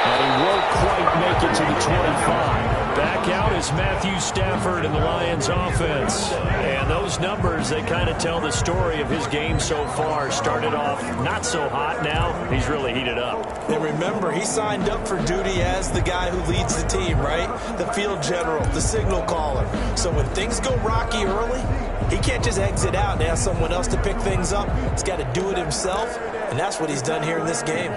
Speaker 2: And he won't quite make it to the 25. Back out is Matthew Stafford in the Lions offense. And those numbers, they kind of tell the story of his game so far. Started off not so hot. Now he's really heated up.
Speaker 3: And remember, he signed up for duty as the guy who leads the team, right? The field general, the signal caller. So when things go rocky early, he can't just exit out and ask someone else to pick things up. He's got to do it himself, and that's what he's done here in this game.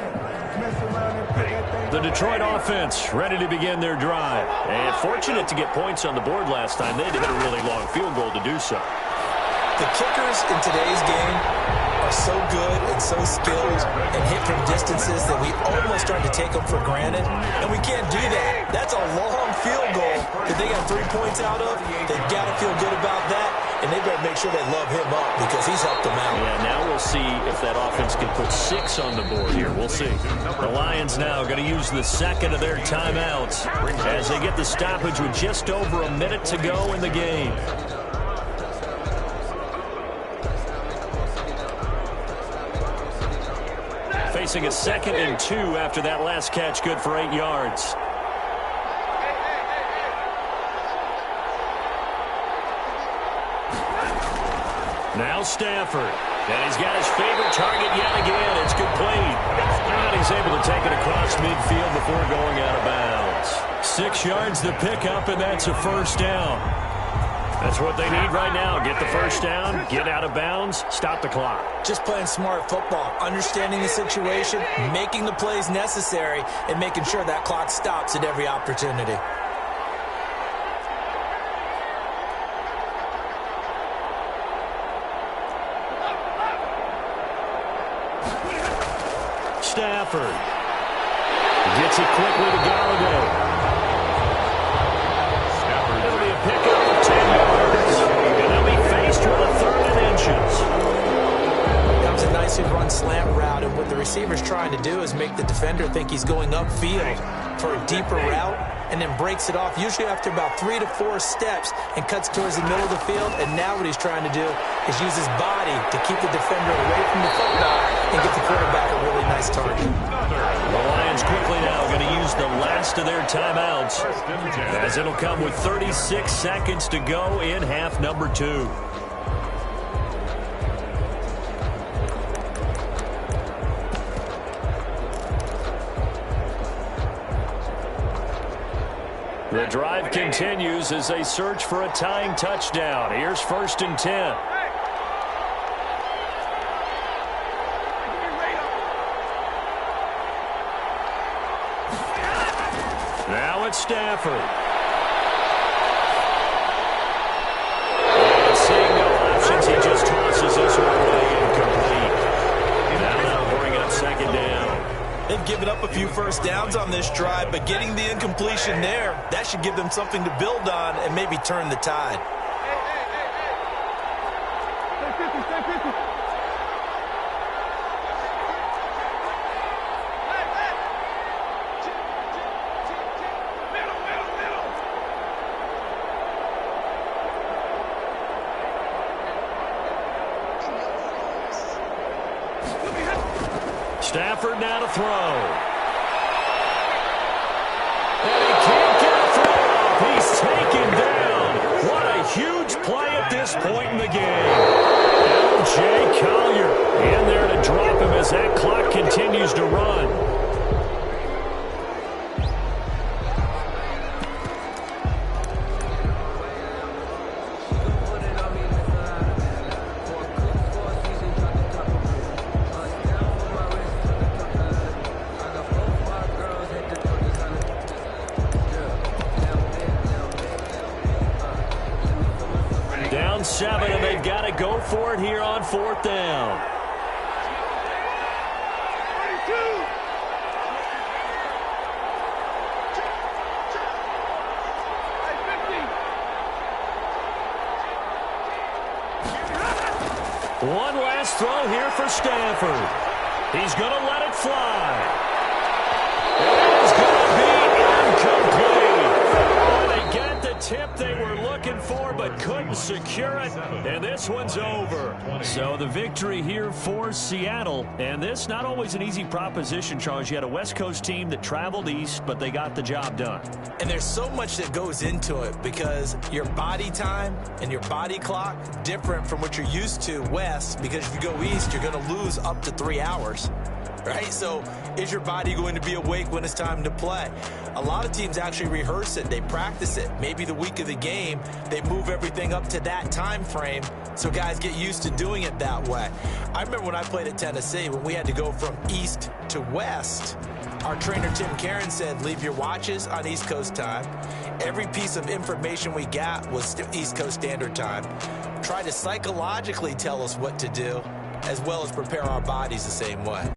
Speaker 2: The Detroit offense ready to begin their drive. And fortunate to get points on the board last time. They had to hit a really long field goal to do so.
Speaker 3: The kickers in today's game are so good and so skilled and hit from distances that we almost start to take them for granted. And we can't do that. That's a long field goal that they got 3 points out of. They've got to feel good about that. And they better make sure they love him up because he's helped them out.
Speaker 2: Yeah, now we'll see if that offense can put 6 on the board here. We'll see. The Lions now going to use the second of their timeouts as they get the stoppage with just over a minute to go in the game. Facing a 2nd and 2 after that last catch, good for 8 yards. Now Stafford. And he's got his favorite target yet again. It's complete. And he's able to take it across midfield before going out of bounds. 6 yards to pick up, and that's a first down. That's what they need right now. Get the first down, get out of bounds, stop the clock.
Speaker 3: Just playing smart football, understanding the situation, making the plays necessary, and making sure that clock stops at every opportunity.
Speaker 2: Stafford gets it quickly to Galladay. It'll be a pickup of 10 yards, and they'll be faced with a 3rd and inches.
Speaker 3: Comes a nicely run slant route, and what the receiver's trying to do is make the defender think he's going upfield for a deeper route, and then breaks it off, usually after about 3 to 4 steps, and cuts towards the middle of the field. And now what he's trying to do is use his body to keep the defender away from the football and get the quarterback a really nice target.
Speaker 2: The Lions quickly now going to use the last of their timeouts, as it'll come with 36 seconds to go in half number 2. The drive continues as they search for a tying touchdown. Here's 1st and 10. Now it's Stafford. And seeing no options, he just tosses this one away incomplete. Now they'll bring up 2nd down.
Speaker 3: They've given up a few first downs on this drive, but getting the incompletion there, that should give them something to build on and maybe turn the tide.
Speaker 2: Stafford now to throw. And he can't get a throw off. He's taken down. What a huge play at this point in the game. L.J. Collier in there to drop him as that clock continues to run. Down 7, and they've got to go for it here on 4th down. throw here for Stanford. He's going to let it fly. It is going to be incomplete. They get the tip they were looking for but couldn't secure it, and this one's over. So the victory here for Seattle, and this not always an easy proposition, Charles. You had a West Coast team that traveled east, but they got the job done.
Speaker 3: And there's so much that goes into it because your body time and your body clock different from what you're used to west, because if you go east, you're going to lose up to 3 hours. Right? So is your body going to be awake when it's time to play? A lot of teams actually rehearse it. They practice it. Maybe the week of the game, they move everything up to that time frame so guys get used to doing it that way. I remember when I played at Tennessee, when we had to go from east to west, our trainer Tim Karen said, leave your watches on East Coast time. Every piece of information we got was East Coast Standard Time. Try to psychologically tell us what to do, as well as prepare our bodies the same way.